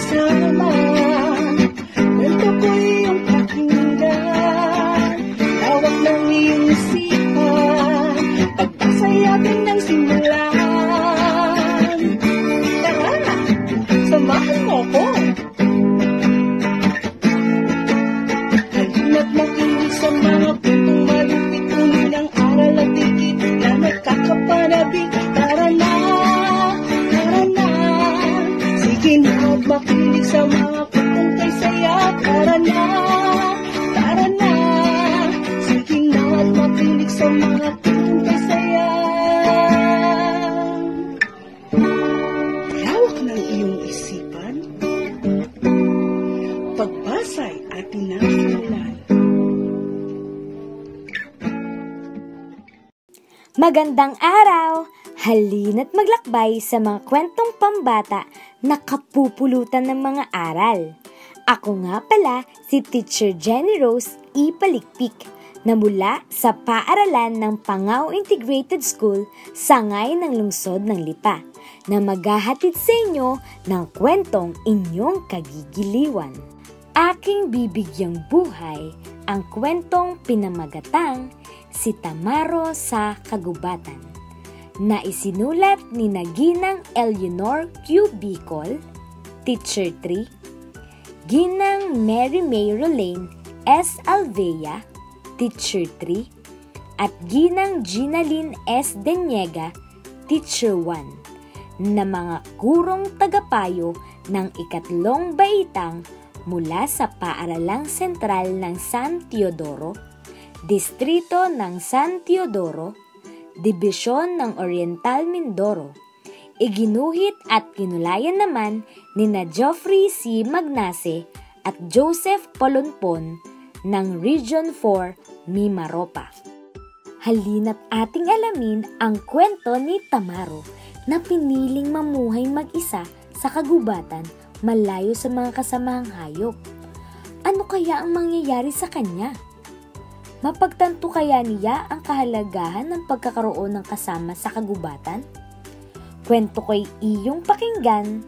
kasama. Kwento ko iyong pakinggan, hawak ng iyong isipan, pagbasa'y atin ng simulan. Tara na, samahan mo ko. Halina't makinig sa mga kwentong malupit, puno ng aral at tikit na nagkakapanabik. Tara na, sige na at makinig sa mga kwentong kay saya. Tara na, sige na at makinig sa mga kwentong kay saya. Lawak ng iyong isipan, pagbasa'y atin ng simulan. Magandang araw! Halina't maglakbay sa mga kwentong pambata na kapupulutan ng mga aral. Ako nga pala si Teacher Jenny Rose E. Palikpik na mula sa paaralan ng Pangao Integrated School sangay ng lungsod ng Lipa na maghahatid sa inyo ng kwentong inyong kagigiliwan. Aking bibigyang buhay ang kwentong pinamagatang Si Tamaro sa Kagubatan na isinulat ni Ginang Eleanor Q. Bicol, Teacher 3, Ginang Mary May Rolane S. Alvea, Teacher 3, at Ginang Ginaline S. Deniega, Teacher 1, na mga gurong tagapayo ng ikatlong baitang mula sa Paaralang Sentral ng San Teodoro, Distrito ng San Teodoro, Dibisyon ng Oriental Mindoro. Iginuhit at kinulayan naman ni na Geoffrey C. Magnase at Joseph Polonpon ng Region 4, Mimaropa. Halina't ating alamin ang kwento ni Tamaro na piniling mamuhay mag-isa sa kagubatan malayo sa mga kasamahang hayop. Ano kaya ang mangyayari sa kanya? Mapagtanto kaya niya ang kahalagahan ng pagkakaroon ng kasama sa kagubatan? Kwento ko'y iyong pakinggan,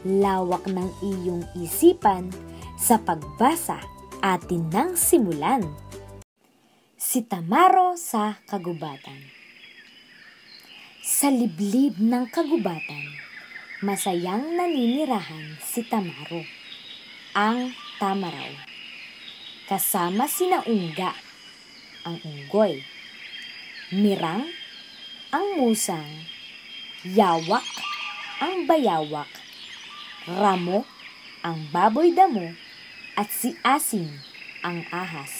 lawak ng iyong isipan, sa pagbasa atin nang simulan. Si Tamaro sa Kagubatan. Sa liblib ng kagubatan, masayang naninirahan si Tamaro, ang Tamaraw. Kasama sina Ungga, ang unggoy, Mirang, ang musang, Yawak, ang bayawak, Ramo, ang baboy damo, at si Asing, ang ahas.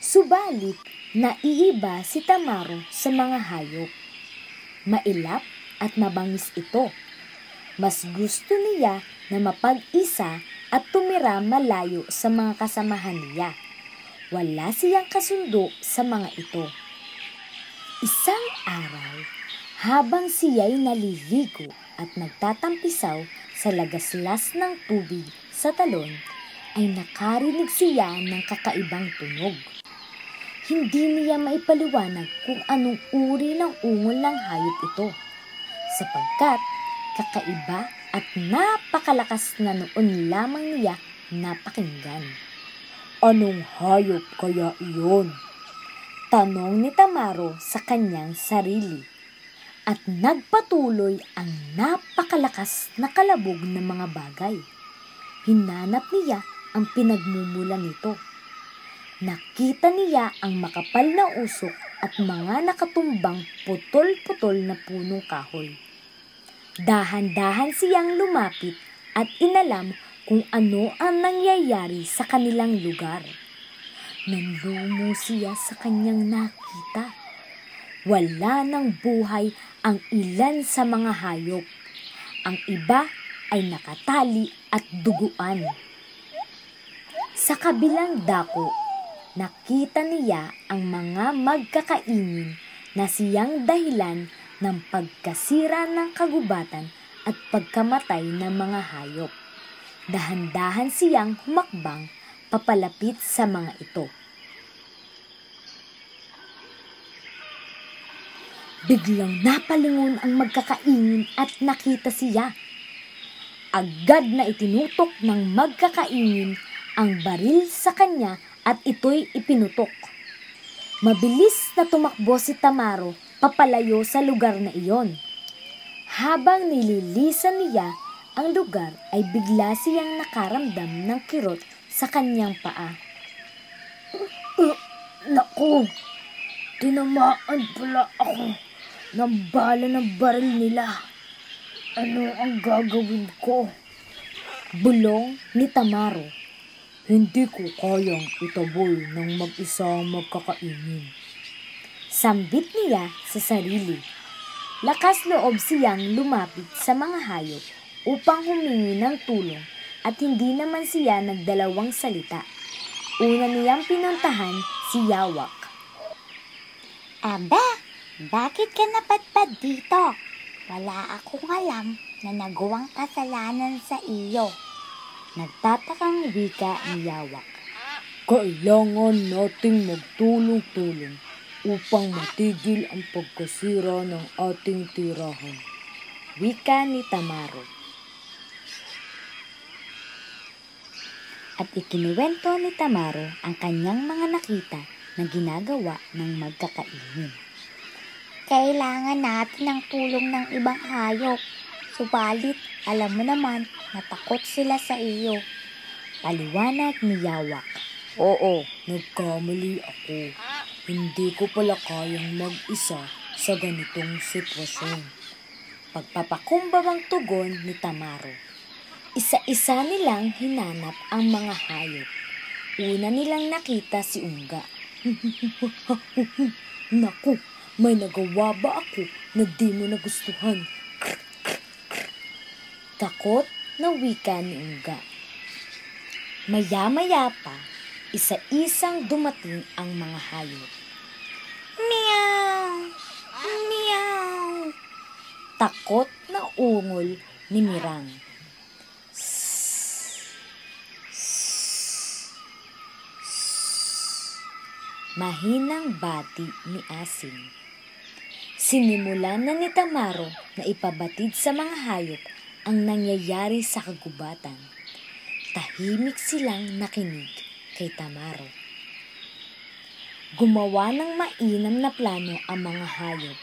Subalit, naiiba si Tamaro sa mga hayop. Mailap at mabangis ito. Mas gusto niya na mapag-isa at tumira malayo sa mga kasamahan niya. Wala siyang kasundo sa mga ito. Isang araw, habang siya'y naliligo at nagtatampisaw sa lagaslas ng tubig sa talon, ay nakarinig siya ng kakaibang tunog. Hindi niya maipaliwanag kung anong uri ng ungol ng hayop ito, sapagkat kakaiba at napakalakas na noon lamang niya napakinggan. Anong hayop kaya iyon? Tanong ni Tamaro sa kanyang sarili. At nagpatuloy ang napakalakas na kalabog ng mga bagay. Hinanap niya ang pinagmumulan nito. Nakita niya ang makapal na usok at mga nakatumbang putol-putol na punong kahoy. Dahan-dahan siyang lumapit at inalam kung ano ang nangyayari sa kanilang lugar. Nanlumo siya sa kanyang nakita. Wala ng buhay ang ilan sa mga hayop. Ang iba ay nakatali at duguan. Sa kabilang dako, nakita niya ang mga magkakainin na siyang dahilan ng pagkasira ng kagubatan at pagkamatay ng mga hayop. Dahan-dahan siyang humakbang papalapit sa mga ito. Biglang napalingon ang magkakainin at nakita siya. agad na itinutok ng magkakaingin ang baril sa kanya at ito'y ipinutok. Mabilis na tumakbo si Tamaro papalayo sa lugar na iyon. Habang nililisan niya ang lugar ay bigla siyang nakaramdam ng kirot sa kanyang paa. Naku! Tinamaan pala ako ng bala ng baril nila. Ano ang gagawin ko? Bulong ni Tamaro. Hindi ko kayang itaboy ng mag-isa ang magkakainin. Sambit niya sa sarili. Lakas loob siyang lumapit sa mga hayop upang humingi ng tulong at hindi naman siya nagdalawang salita. Una niyang pinuntahan si Yawak. Aba, bakit ka napadpad dito? Wala akong alam na nagawang kasalanan sa iyo. Nagtatakang wika ni Yawak. Kailangan nating magtulong-tulong upang matigil ang pagkasira ng ating tirahan. Wika ni Tamaro. At ikinuwento ni Tamaro ang kanyang mga nakita na ginagawa ng magkakainin. Kailangan natin ng tulong ng ibang hayop. Subalit, alam mo naman, natakot sila sa iyo. Paliwanag ni Yawak. Oo, nagkamali ako. Hindi ko pala kayang mag-isa sa ganitong sitwasyon. Pagpapakumbabang tugon ni Tamaro. Isa-isa nilang hinanap ang mga hayop. Una nilang nakita si Ungga. Naku, may nagawa ba ako na di mo nagustuhan? Takot na wika ni Ungga. Maya-maya pa, isa-isang dumating ang mga hayop. Meow! Meow! Takot na ungol ni Mirang. Mahinang bati ni Asin. Sinimulan na ni Tamaro na ipabatid sa mga hayop ang nangyayari sa kagubatan. Tahimik silang nakinig kay Tamaro. Gumawa ng mainam na plano ang mga hayop.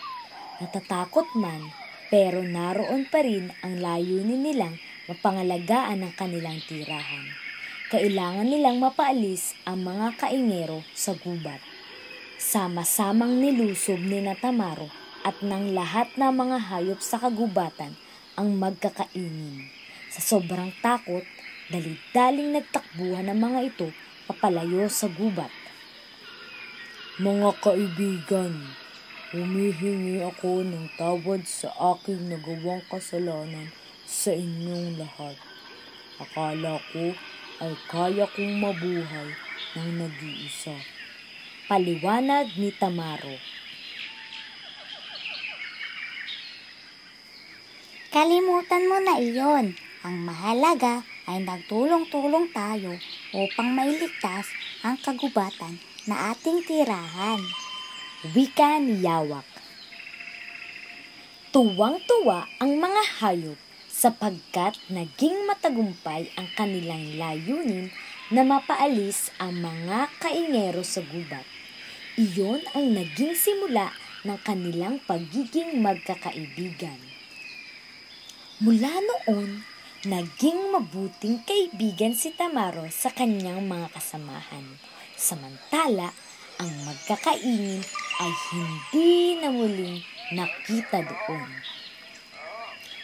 Natatakot man, pero naroon pa rin ang layunin nilang mapangalagaan ang kanilang tirahan. Kailangan nilang mapaalis ang mga kaingero sa gubat. Sama-samang nilusob ni Tamaro at ng lahat ng mga hayop sa kagubatan ang magkakainin. Sa sobrang takot, dali-daling nagtakbuhan ang mga ito papalayo sa gubat. Mga kaibigan, humihingi ako ng tawad sa aking nagawang kasalanan sa inyong lahat. Akala ko ay kaya kong mabuhay ng nag-iisa. Paliwanag ni Tamaro. Kalimutan mo na iyon. Ang mahalaga ay nagtulong-tulong tayo upang mailigtas ang kagubatan na ating tirahan. Wika ni Yawak. Tuwang-tuwa ang mga hayop sapagkat naging matagumpay ang kanilang layunin na mapaalis ang mga kaingero sa gubat. Iyon ang naging simula ng kanilang pagiging magkakaibigan. Mula noon, naging mabuting kaibigan si Tamaro sa kanyang mga kasamahan. Samantala, ang magkakainin ay hindi na muling nakita doon.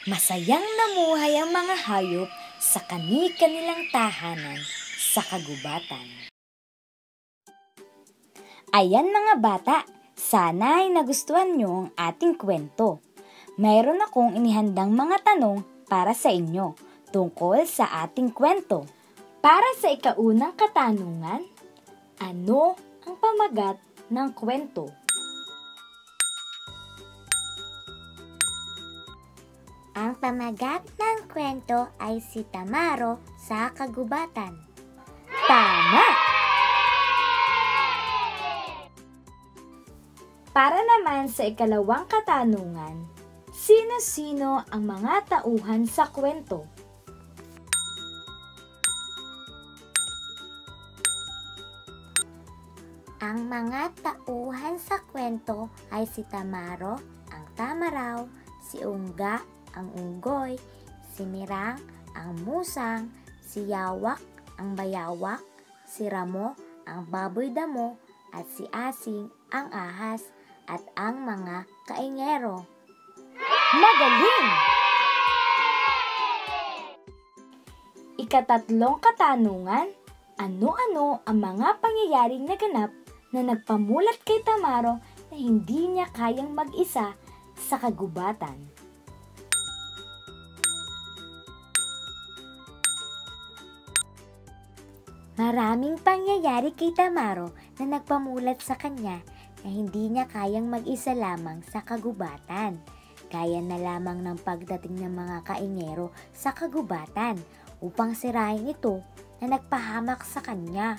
Masayang namuhay ang mga hayop sa kani-kanilang tahanan sa kagubatan. Ayan mga bata, sana ay nagustuhan nyo ang ating kwento. Mayroon akong inihandang mga tanong para sa inyo tungkol sa ating kwento. Para sa ikaunang katanungan, ano ang pamagat ng kwento? Ang pamagat ng kwento ay si Tamaro sa kagubatan. Tama! Para naman sa ikalawang katanungan, sino-sino ang mga tauhan sa kwento? Ang mga tauhan sa kwento ay si Tamaro, ang tamaraw, si Ungga, ang unggoy, si Mirang, ang musang, si Yawak, ang bayawak, si Ramo, ang baboy damo, at si Asing, ang ahas, at ang mga kaingero. Magaling! Ikatatlong katanungan, ano-ano ang mga pangyayaring naganap na nagpamulat kay Tamaro na hindi niya kayang mag-isa sa kagubatan? Maraming pangyayari kay Tamaro na nagpamulat sa kanya na hindi niya kayang mag-isa lamang sa kagubatan. Gaya na lamang ng pagdating ng mga kaingero sa kagubatan upang sirain ito na nagpahamak sa kanya.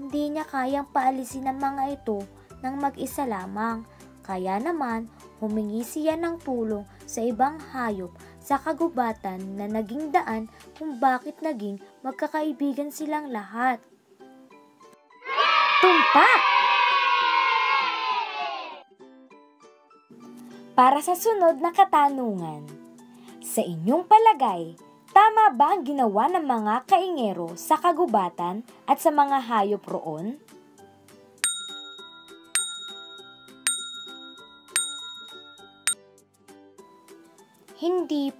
Hindi niya kayang paalisin ang mga ito ng mag-isa lamang. Kaya naman, humingi siya ng tulong sa ibang hayop sa kagubatan na naging daan kung bakit naging magkakaibigan silang lahat. Tumpak! Para sa sunod na katanungan, sa inyong palagay, tama ba ang ginawa ng mga kaingero sa kagubatan at sa mga hayop roon? Hindi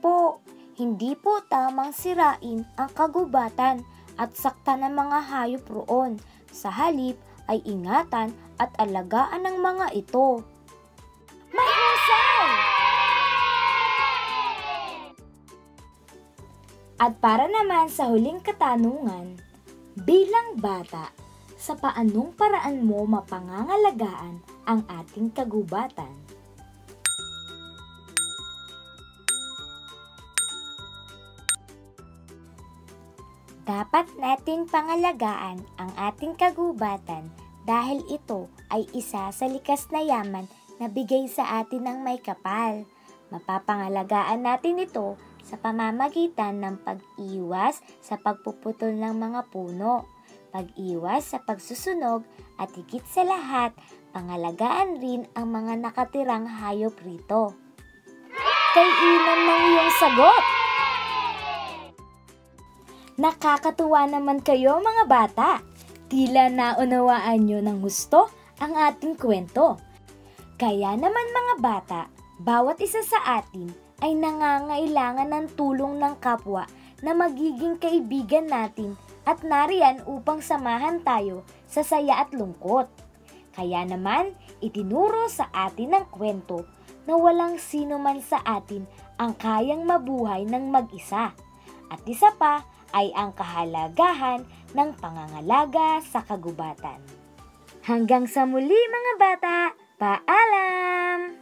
po tamang sirain ang kagubatan at saktan ng mga hayop roon. Sa halip ay ingatan at alagaan ng mga ito. Mahusay! At para naman sa huling katanungan, bilang bata, sa paanong paraan mo mapangangalagaan ang ating kagubatan? Dapat nating pangalagaan ang ating kagubatan dahil ito ay isa sa likas na yaman na bigay sa atin ng may kapal. Mapapangalagaan natin ito sa pamamagitan ng pag-iwas sa pagpuputol ng mga puno, pag-iwas sa pagsusunog at higit sa lahat, pangalagaan rin ang mga nakatirang hayop rito. Kainan ng iyong sagot! Nakakatuwa naman kayo mga bata. Tila naunawaan nyo ng husto ang ating kwento. Kaya naman mga bata, bawat isa sa atin ay nangangailangan ng tulong ng kapwa na magiging kaibigan natin at nariyan upang samahan tayo sa saya at lungkot. Kaya naman, itinuro sa atin ng kwento na walang sino man sa atin ang kayang mabuhay ng mag-isa. At isa pa ay ang kahalagahan ng pangangalaga sa kagubatan. Hanggang sa muli mga bata, paalam!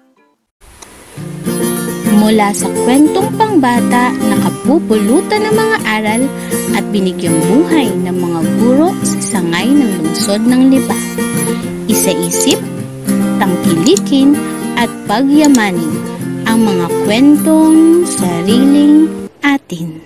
Mula sa kwentong pangbata na kapupulutan ng mga aral at binigyang buhay ng mga guro sa sangay ng lungsod ng Lipa. Isa-isip, tangkilikin at pagyamanin ang mga kwentong sariling atin.